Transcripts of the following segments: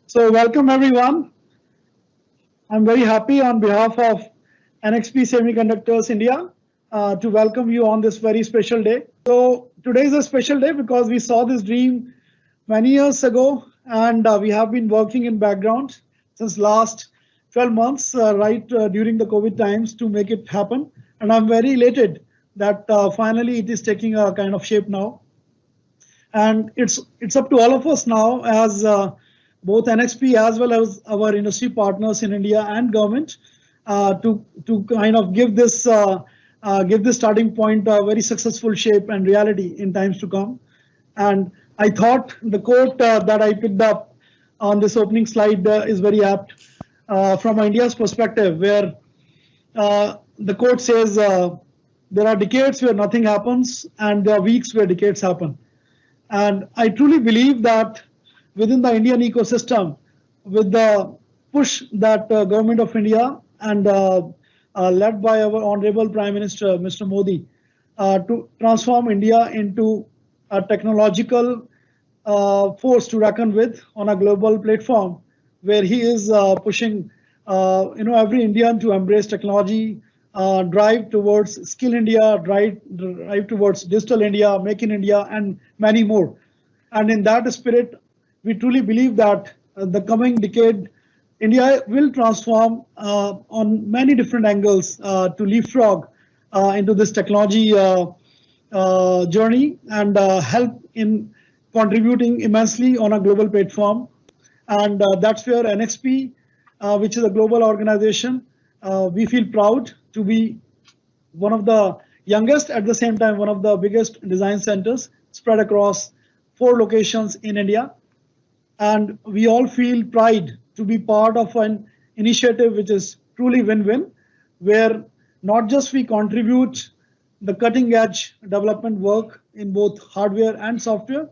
So welcome everyone. I'm very happy on behalf of NXP Semiconductors India to welcome you on this very special day. So today is a special day because we saw this dream many years ago, and we have been working in background since last 12 months, during the COVID times, to make it happen. And I'm very elated that finally it is taking a kind of shape now. And it's up to all of us now as both NXP as well as our industry partners in India and government to kind of give this starting point a very successful shape and reality in times to come. And I thought the quote that I picked up on this opening slide is very apt from India's perspective, where the quote says, there are decades where nothing happens and there are weeks where decades happen. And I truly believe that within the Indian ecosystem, with the push that Government of India and led by our Honorable Prime Minister, Mr. Modi, to transform India into a technological force to reckon with on a global platform, where he is pushing every Indian to embrace technology, drive towards Skill India, drive towards Digital India, Make in India, and many more. And in that spirit, we truly believe that the coming decade, India will transform on many different angles to leapfrog into this technology journey and help in contributing immensely on a global platform. And that's where NXP, which is a global organization, we feel proud to be one of the youngest, at the same time, one of the biggest design centers spread across 4 locations in India. And we all feel pride to be part of an initiative which is truly win-win, where not just we contribute the cutting edge development work in both hardware and software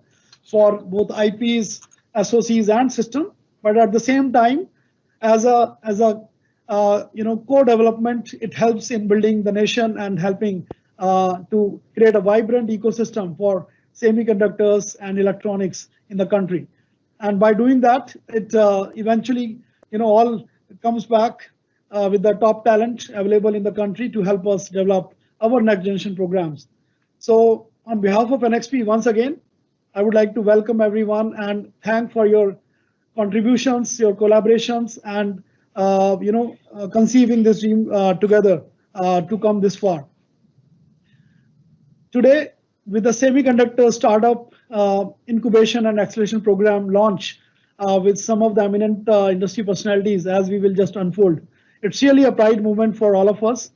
for both IPs, SoCs and system, but at the same time, as a co-development, it helps in building the nation and helping to create a vibrant ecosystem for semiconductors and electronics in the country. And by doing that, it eventually, all comes back with the top talent available in the country to help us develop our next generation programs. So on behalf of NXP, once again, I would like to welcome everyone and thank for your contributions, your collaborations, and conceiving this dream together to come this far. Today, with the semiconductor startup incubation and acceleration program launch with some of the eminent industry personalities, as we will just unfold, it's really a pride moment for all of us.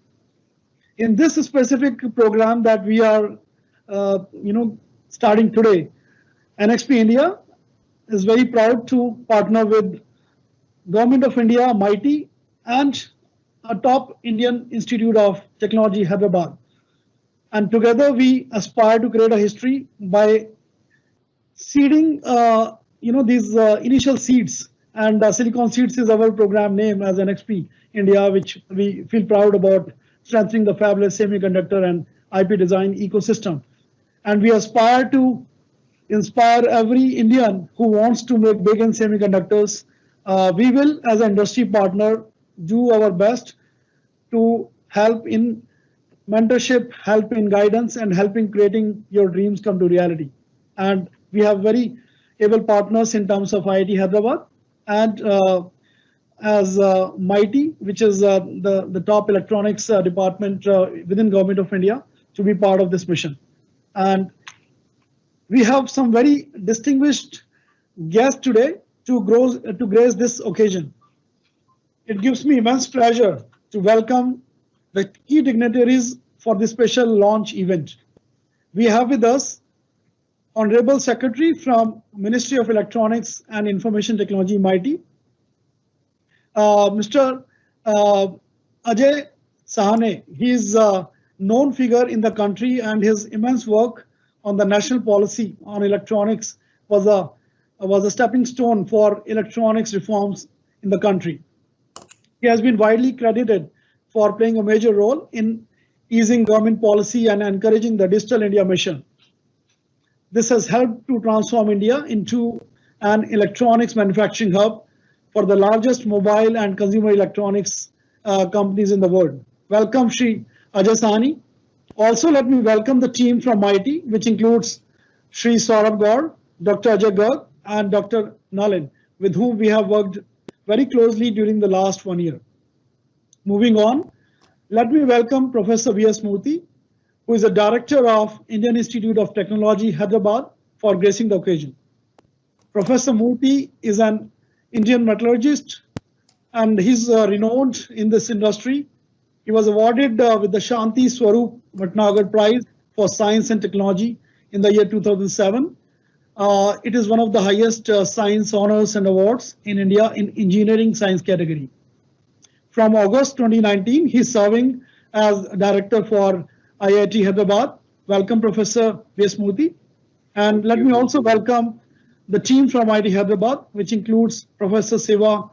In this specific program that we are, starting today, NXP India is very proud to partner with Government of India, MITI, and a top Indian Institute of Technology, Hyderabad. And together we aspire to create a history by seeding, these initial seeds. And Silicon Seeds is our program name as NXP India, which we feel proud about strengthening the fabless semiconductor and IP design ecosystem. And we aspire to inspire every Indian who wants to make big in semiconductors. We will, as an industry partner, do our best to help in mentorship, help in guidance, and help in creating your dreams come to reality. And we have very able partners in terms of IIT Hyderabad and as MITI, which is the top electronics department within Government of India, to be part of this mission. And we have some very distinguished guests today to grace this occasion. It gives me immense pleasure to welcome the key dignitaries for this special launch event. We have with us Honorable Secretary from Ministry of Electronics and Information Technology, MITI, Mr. Ajay Sahane. He is a known figure in the country, and his immense work on the national policy on electronics was a stepping stone for electronics reforms in the country. He has been widely credited for playing a major role in easing government policy and encouraging the Digital India mission. This has helped to transform India into an electronics manufacturing hub for the largest mobile and consumer electronics companies in the world. Welcome, Shri Ajay Sahni. Also, let me welcome the team from MIT, which includes Shri Saurabh Gaur, Dr. Ajay Garg, and Dr. Nalin, with whom we have worked very closely during the last 1 year. Moving on, let me welcome Professor V.S. Murthy, who is the Director of Indian Institute of Technology, Hyderabad, for gracing the occasion. Professor Murthy is an Indian metallurgist, and he's renowned in this industry. He was awarded with the Shanti Swarup Bhatnagar Prize for Science and Technology in the year 2007. It is one of the highest science honors and awards in India in engineering science category. From August 2019, he's serving as director for IIT Hyderabad. Welcome, Professor V.S. Murthy. And let me also welcome the team from IIT Hyderabad, which includes Professor Siva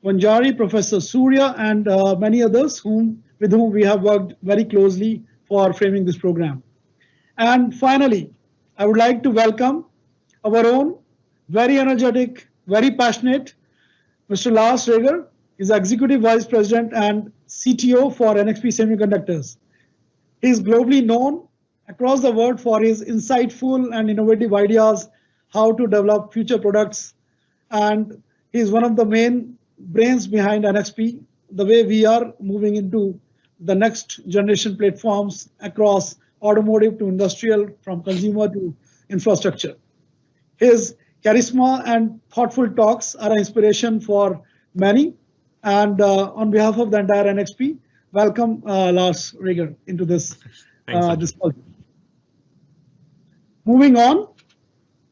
Vanjari, Professor Surya, and many others with whom we have worked very closely for framing this program. And finally, I would like to welcome our own very energetic, very passionate Mr. Lars Reger. He's Executive Vice President and CTO for NXP Semiconductors. He is globally known across the world for his insightful and innovative ideas how to develop future products. And he is one of the main brains behind NXP, the way we are moving into the next generation platforms across automotive to industrial, from consumer to infrastructure. His charisma and thoughtful talks are an inspiration for many. And on behalf of the entire NXP, welcome Lars Reger into this discussion. Moving on,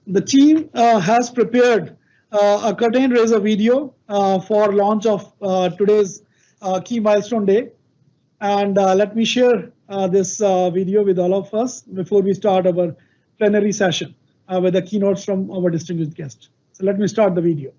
the team has prepared a curtain raiser video for launch of today's key milestone day. And let me share this video with all of us before we start our plenary session with the keynotes from our distinguished guest. So let me start the video.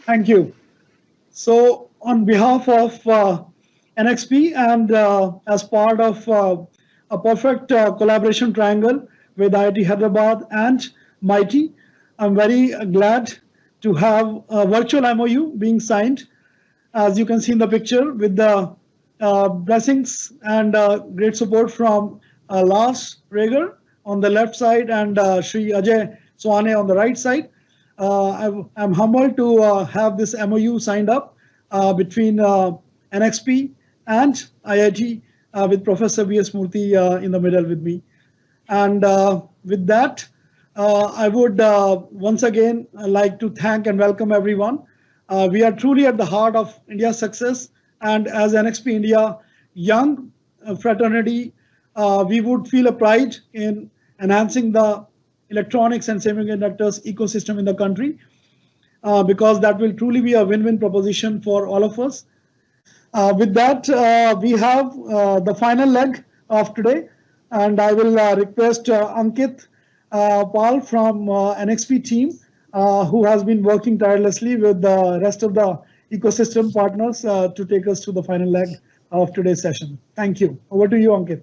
Thank you. So on behalf of NXP and as part of a perfect collaboration triangle with IIT Hyderabad and MIT, I'm very glad to have a virtual MOU being signed, as you can see in the picture, with the blessings and great support from Lars Reger on the left side and Shri Ajay Swane on the right side. I'm humbled to have this MOU signed up between NXP and IIT with Professor V.S. Murthy in the middle with me. And with that, I would once again like to thank and welcome everyone. We are truly at the heart of India's success, and as NXP India young fraternity, we would feel a pride in enhancing the electronics and semiconductors ecosystem in the country, because that will truly be a win-win proposition for all of us. With that, we have the final leg of today, and I will request Ankit Pal from NXP team, who has been working tirelessly with the rest of the ecosystem partners to take us to the final leg of today's session. Thank you. Over to you, Ankit.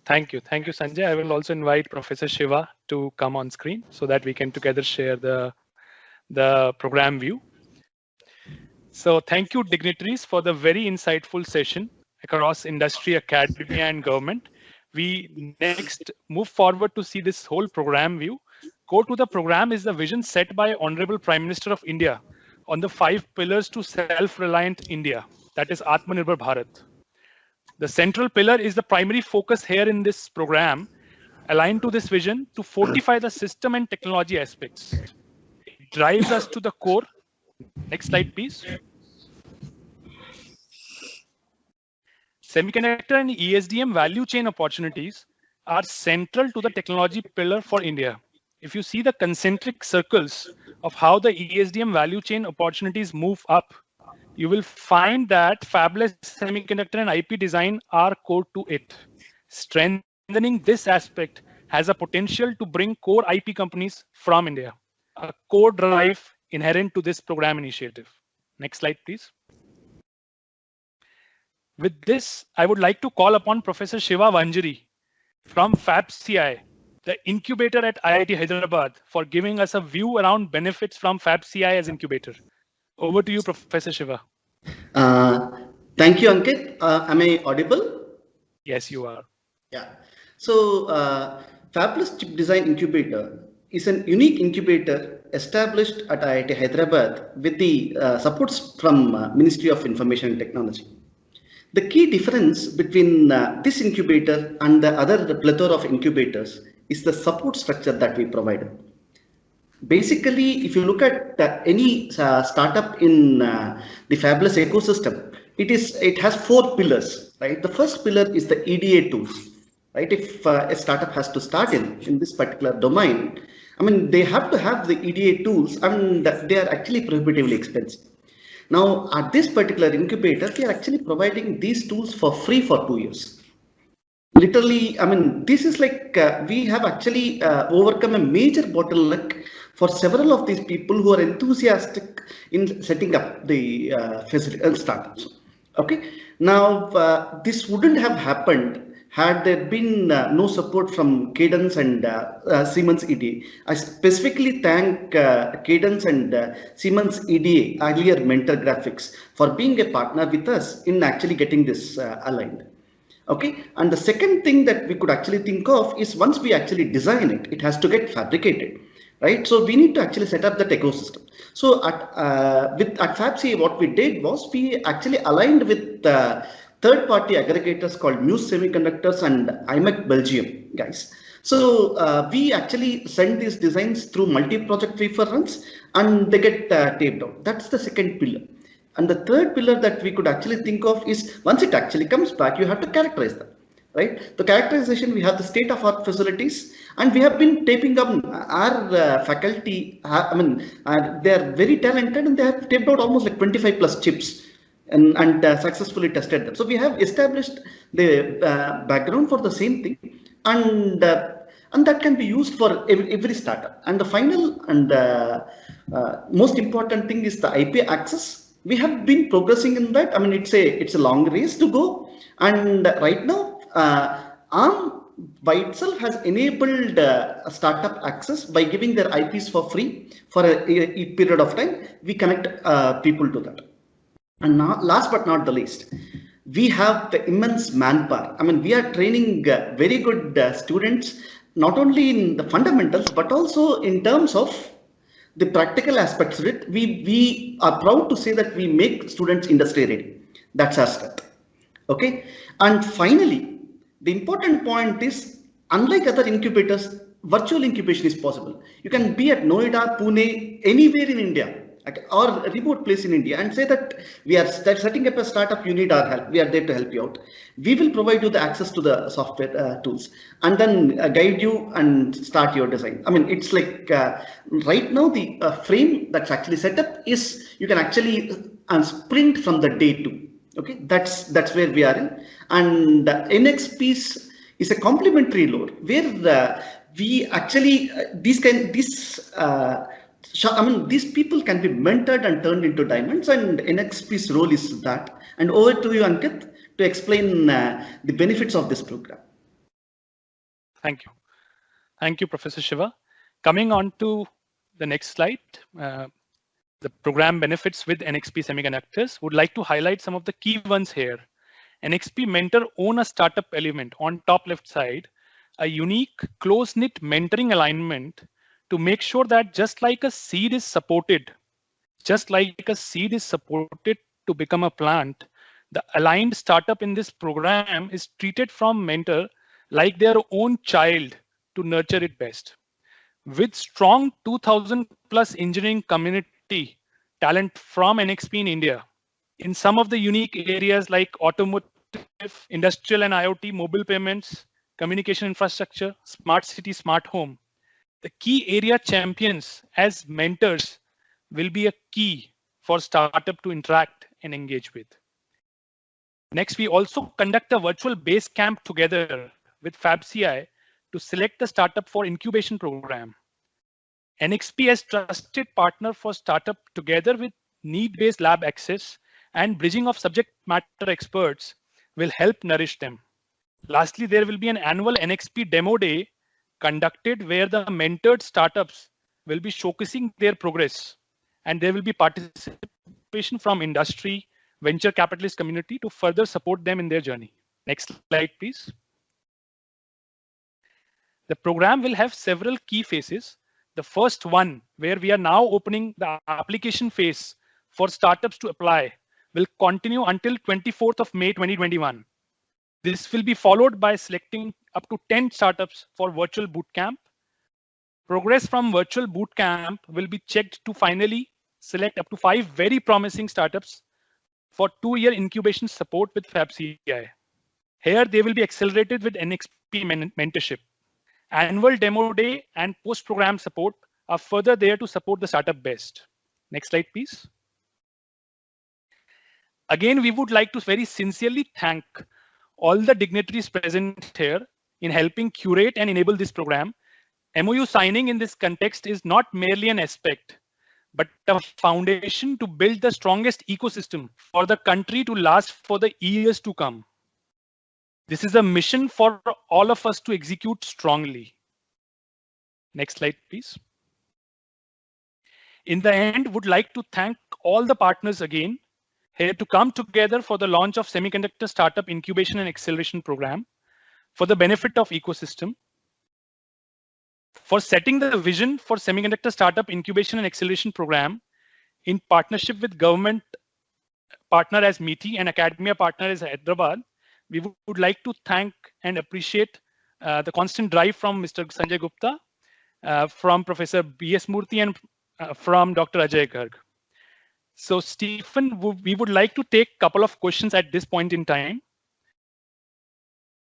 Thank you, Sanjay. I will also invite Professor Shiva to come on screen so that we can together share the program view. So thank you, dignitaries, for the very insightful session across industry, academia, and government. We next move forward to see this whole program view. Core to the program is the vision set by Honorable Prime Minister of India on the 5 pillars to self-reliant India, that is Atmanirbhar Bharat. The central pillar is the primary focus here in this program, aligned to this vision to fortify the system and technology aspects. It drives us to the core. Next slide, please. Semiconductor and ESDM value chain opportunities are central to the technology pillar for India. If you see the concentric circles of how the ESDM value chain opportunities move up, you will find that fabless semiconductor and IP design are core to it. Strengthening this aspect has a potential to bring core IP companies from India, a core drive inherent to this program initiative. Next slide, please. With this, I would like to call upon Professor Shiva Vanjari from FabCI, the incubator at IIT Hyderabad, for giving us a view around benefits from FabCI as incubator. Over to you, Professor Shiva. Thank you, Ankit. Am I audible? Yes, you are. Yeah. So, Fabless Chip Design Incubator is an unique incubator established at IIT Hyderabad with the supports from Ministry of Information and Technology. The key difference between this incubator and the other plethora of incubators is the support structure that we provided. Basically, if you look at any startup in the fabless ecosystem, it has 4 pillars, right? The first pillar is the EDA tools, right? If a startup has to start in this particular domain, I mean, they have to have the EDA tools, and they are actually prohibitively expensive. Now, at this particular incubator, we are actually providing these tools for free for 2 years. Literally, I mean, this is like we have actually overcome a major bottleneck for several of these people who are enthusiastic in setting up the startups. Okay, now this wouldn't have happened had there been no support from Cadence and Siemens EDA. I specifically thank Cadence and Siemens EDA, earlier Mentor Graphics, for being a partner with us in actually getting this aligned. Okay, and the second thing that we could actually think of is once we actually design it, it has to get fabricated, right? So we need to actually set up that ecosystem. So at FabCI, what we did was we actually aligned with third-party aggregators called Muse Semiconductors and IMEC Belgium, guys. So we actually send these designs through multi-project wafer runs, and they get taped out. That's the second pillar. And the third pillar that we could actually think of is once it actually comes back, you have to characterize them, right? The characterization, we have the state-of-art facilities, and we have been taping up our faculty. I mean, they are very talented, and they have taped out almost like 25 plus chips and successfully tested them. So we have established the background for the same thing, and that can be used for every startup. And the final and most important thing is the IP access. We have been progressing in that. I mean, it's a long race to go, and right now ARM by itself has enabled a startup access by giving their IPs for free for a period of time. We connect people to that. And now, last but not the least, we have the immense manpower. I mean, we are training very good students, not only in the fundamentals, but also in terms of the practical aspects of it, we are proud to say that we make students industry ready. That's our strength. Okay. And finally, the important point is, unlike other incubators, virtual incubation is possible. You can be at Noida, Pune, anywhere in India, okay, or a remote place in India, and say that we are setting up a startup, you need our help. We are there to help you out. We will provide you the access to the software tools, and then guide you and start your design. I mean, it's like right now the frame that's actually set up is you can actually sprint from the day two. Okay, that's where we are in, and NXPs is a complementary load where we actually these people can be mentored and turned into diamonds, and NXP's role is that. And over to you, Ankit, to explain the benefits of this program. Thank you, Professor Shiva. Coming on to the next slide. The program benefits with NXP Semiconductors, would like to highlight some of the key ones here. NXP Mentor own a startup element on top left side, a unique close-knit mentoring alignment to make sure that just like a seed is supported to become a plant, the aligned startup in this program is treated from mentor like their own child to nurture it best. With strong 2000 plus engineering community talent from NXP in India, in some of the unique areas like automotive, industrial and IoT, mobile payments, communication infrastructure, smart city, smart home, the key area champions as mentors will be a key for startup to interact and engage with. Next, we also conduct a virtual base camp together with FabCI to select the startup for incubation program. NXP as trusted partner for startup together with need-based lab access and bridging of subject matter experts will help nourish them. Lastly, there will be an annual NXP demo day conducted where the mentored startups will be showcasing their progress, and there will be participation from industry, venture capitalist community to further support them in their journey. Next slide, please. The program will have several key phases. The first one, where we are now opening the application phase for startups to apply, will continue until 24th of May 2021. This will be followed by selecting up to 10 startups for virtual bootcamp. Progress from virtual bootcamp will be checked to finally select up to 5 very promising startups for 2-year incubation support with FabCI. Here, they will be accelerated with NXP mentorship. Annual demo day and post-program support are further there to support the startup best. Next slide, please. Again, we would like to very sincerely thank all the dignitaries present here in helping curate and enable this program. MOU signing in this context is not merely an aspect, but a foundation to build the strongest ecosystem for the country to last for the years to come. This is a mission for all of us to execute strongly. Next slide, please. In the end, would like to thank all the partners again here to come together for the launch of Semiconductor Startup Incubation and Acceleration Program for the benefit of ecosystem, for setting the vision for Semiconductor Startup Incubation and Acceleration Program in partnership with government partner as MITI and academia partner as Hyderabad. We would like to thank and appreciate the constant drive from Mr. Sanjay Gupta, from Professor B.S. Murthy, and from Dr. Ajay Garg. So, Stephen, we would like to take a couple of questions at this point in time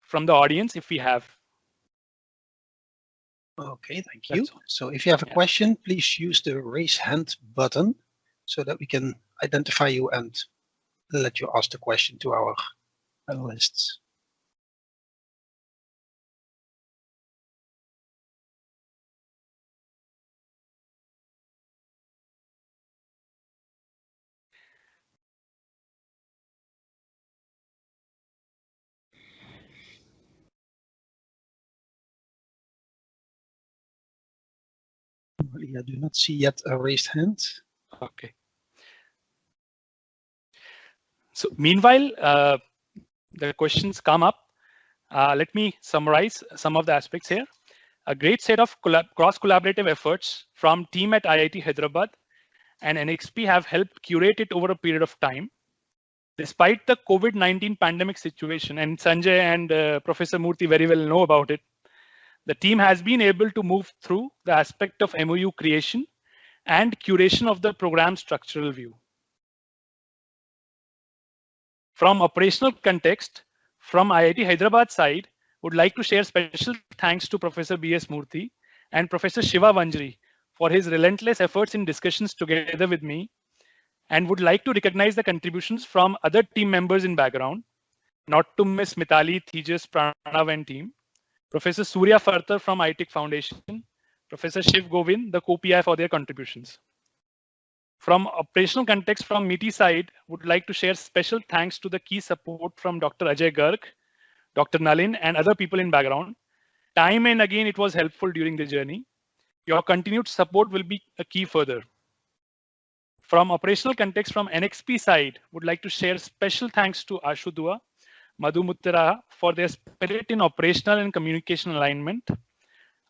from the audience, if we have. Okay, thank you. So if you have a question, please use the raise hand button so that we can identify you and let you ask the question to our panelists. I do not see yet a raised hand. Okay. So meanwhile, the questions come up. Let me summarize some of the aspects here. A great set of cross-collaborative efforts from team at IIT Hyderabad and NXP have helped curate it over a period of time. Despite the COVID-19 pandemic situation, and Sanjay and Professor Murthy very well know about it, the team has been able to move through the aspect of MOU creation and curation of the program structural view. From operational context, from IIT Hyderabad side, would like to share special thanks to Professor B.S. Murthy and Professor Shiva Vanjri for his relentless efforts in discussions together with me, and would like to recognize the contributions from other team members in background, not to miss Mitali, Tejas, Pranav and team, Professor Surya Fartar from ITIC Foundation, Professor Shiv Govind, the co-PI for their contributions. From operational context from MITI side, would like to share special thanks to the key support from Dr. Ajay Garg, Dr. Nalin and other people in background. Time and again, it was helpful during the journey. Your continued support will be a key further. From operational context from NXP side, would like to share special thanks to Ashu Dua, Madhu Muttara for their spirit in operational and communication alignment.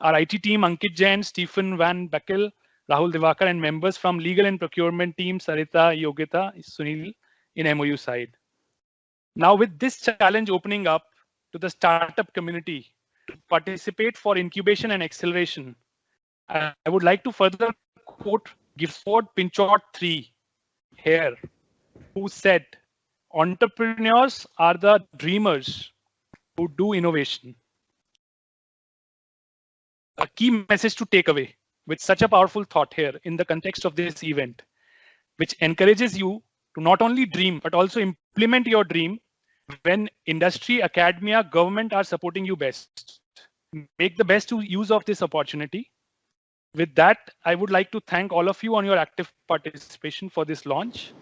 Our IT team, Ankit Jain, Stephen Van Beckel, Rahul Divakar, and members from legal and procurement team, Sarita, Yogita, Sunil in MOU side. Now with this challenge opening up to the startup community to participate for incubation and acceleration, I would like to further quote Gifford Pinchot III here, who said, entrepreneurs are the dreamers who do innovation. A key message to take away with such a powerful thought here in the context of this event, which encourages you to not only dream, but also implement your dream when industry, academia, government are supporting you best. Make the best use of this opportunity. With that, I would like to thank all of you on your active participation for this launch.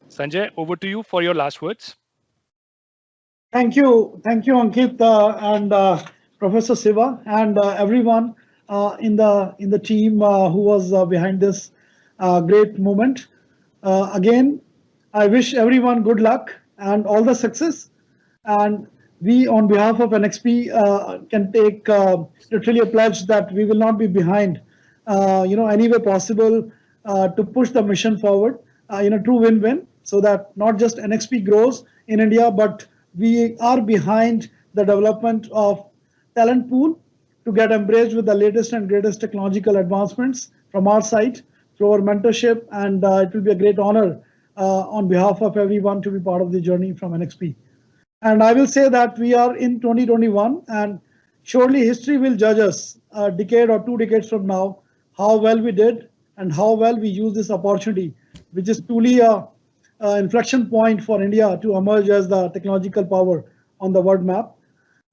Sanjay, over to you for your last words. Thank you, Ankit and Professor Shiva and everyone in the team who was behind this great moment. Again, I wish everyone good luck and all the success. And we, on behalf of NXP, can take literally a pledge that we will not be behind, any way possible to push the mission forward in a true win-win, so that not just NXP grows in India, but we are behind the development of talent pool to get embraced with the latest and greatest technological advancements from our side through our mentorship. And it will be a great honor on behalf of everyone to be part of the journey from NXP. And I will say that we are in 2021, and surely history will judge us a decade or 2 decades from now, how well we did and how well we use this opportunity, which is truly a inflection point for India to emerge as the technological power on the world map.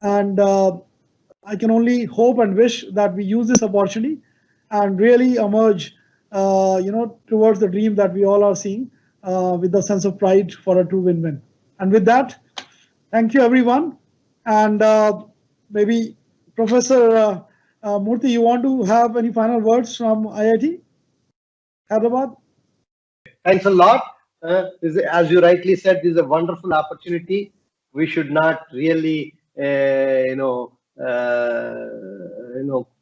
And I can only hope and wish that we use this opportunity and really emerge, towards the dream that we all are seeing with a sense of pride for a true win-win. And with that, thank you, everyone. And maybe Professor Murthy, you want to have any final words from IIT Hyderabad? Thanks a lot. As you rightly said, this is a wonderful opportunity. We should not really,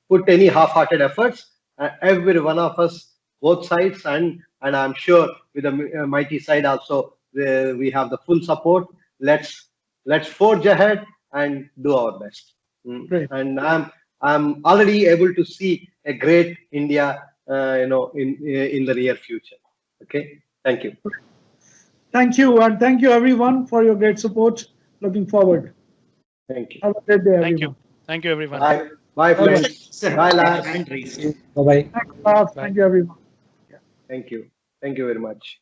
put any half-hearted efforts. Every one of us, both sides, and I'm sure with the MITI side also, we have the full support. Let's forge ahead and do our best. Great. And I'm already able to see a great India, in the near future. Okay. Thank you. Thank you, and thank you everyone for your great support. Looking forward. Thank you. Have a great day, everyone. Thank you. Thank you, everyone. Bye. Bye, friends. Bye, Lars. Hand raised. Bye-bye. Thanks, Lars. Thank you, everyone. Thank you. Thank you very much.